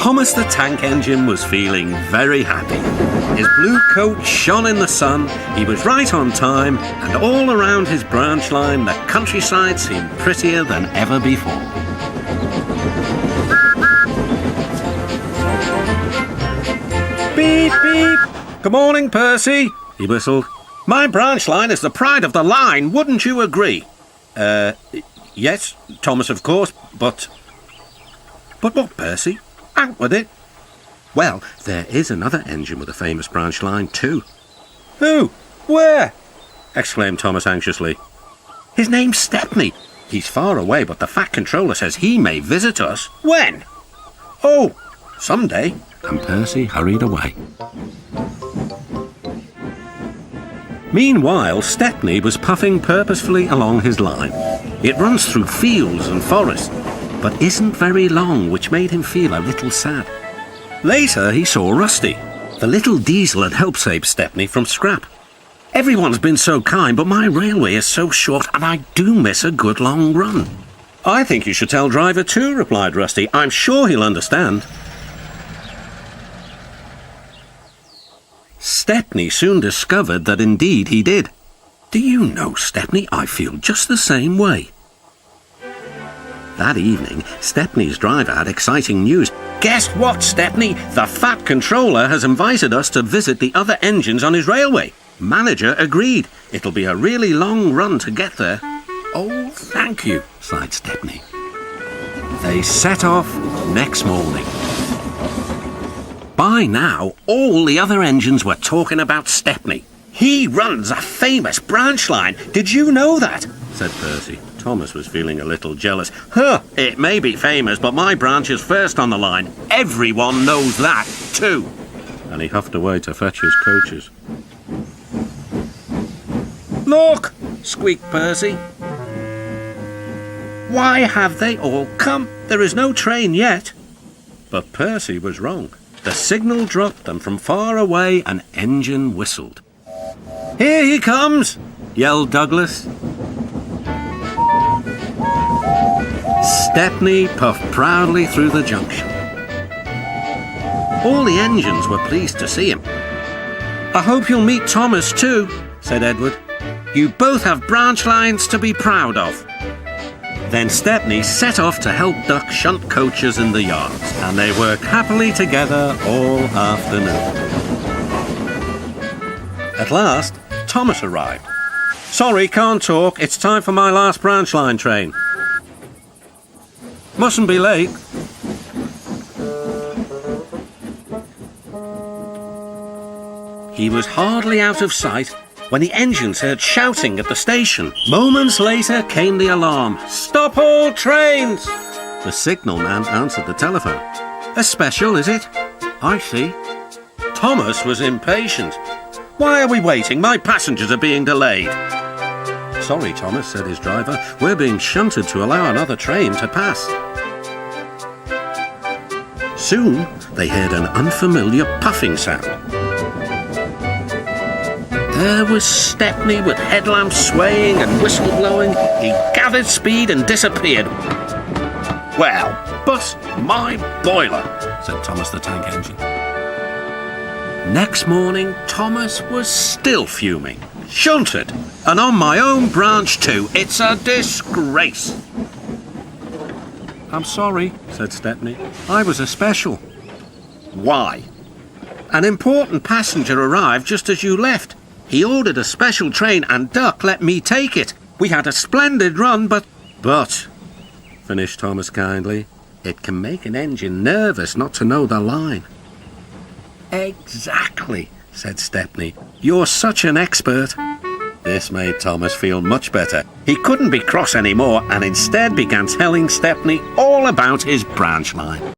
Thomas the Tank Engine was feeling very happy. His blue coat shone in the sun, he was right on time, and all around his branch line the countryside seemed prettier than ever before. Beep, beep! Good morning, Percy, he whistled. My branch line is the pride of the line, wouldn't you agree? Yes, Thomas, of course, but... But what, Percy? Out with it. Well, there is another engine with a famous branch line too. Who? Where? Exclaimed Thomas anxiously. His name's Stepney. He's far away, but the Fat Controller says he may visit us. When? Oh, someday. And Percy hurried away. Meanwhile, Stepney was puffing purposefully along his line. It runs through fields and forests, but isn't very long, which made him feel a little sad. Later, he saw Rusty. The little diesel had helped save Stepney from scrap. Everyone's been so kind, but my railway is so short, and I do miss a good long run. I think you should tell Driver too, replied Rusty. I'm sure he'll understand. Stepney soon discovered that indeed he did. Do you know, Stepney, I feel just the same way. That evening, Stepney's driver had exciting news. Guess what, Stepney? The Fat Controller has invited us to visit the other engines on his railway. Manager agreed. It'll be a really long run to get there. Oh, thank you, sighed Stepney. They set off next morning. By now, all the other engines were talking about Stepney. He runs a famous branch line. Did you know that? Said Percy. Thomas was feeling a little jealous. It may be famous, but my branch is first on the line. Everyone knows that, too. And he huffed away to fetch his coaches. Look, squeaked Percy. Why have they all come? There is no train yet. But Percy was wrong. The signal dropped, and from far away an engine whistled. Here he comes, yelled Douglas. Stepney puffed proudly through the junction. All the engines were pleased to see him. I hope you'll meet Thomas too, said Edward. You both have branch lines to be proud of. Then Stepney set off to help Duck shunt coaches in the yards, and they worked happily together all afternoon. At last, Thomas arrived. Sorry, can't talk. It's time for my last branch line train. Mustn't be late. He was hardly out of sight when the engines heard shouting at the station. Moments later came the alarm. Stop all trains! The signalman answered the telephone. A special, is it? I see. Thomas was impatient. Why are we waiting? My passengers are being delayed. Sorry, Thomas, said his driver. We're being shunted to allow another train to pass. Soon, they heard an unfamiliar puffing sound. There was Stepney with headlamps swaying and whistle blowing. He gathered speed and disappeared. Well, bust my boiler, said Thomas the Tank Engine. Next morning, Thomas was still fuming. Shunted, and on my own branch too. It's a disgrace. I'm sorry, said Stepney. I was a special. Why? An important passenger arrived just as you left. He ordered a special train and Duck let me take it. We had a splendid run, but, finished Thomas kindly, it can make an engine nervous not to know the line. Exactly, said Stepney. You're such an expert. This made Thomas feel much better. He couldn't be cross anymore and instead began telling Stepney all about his branch line.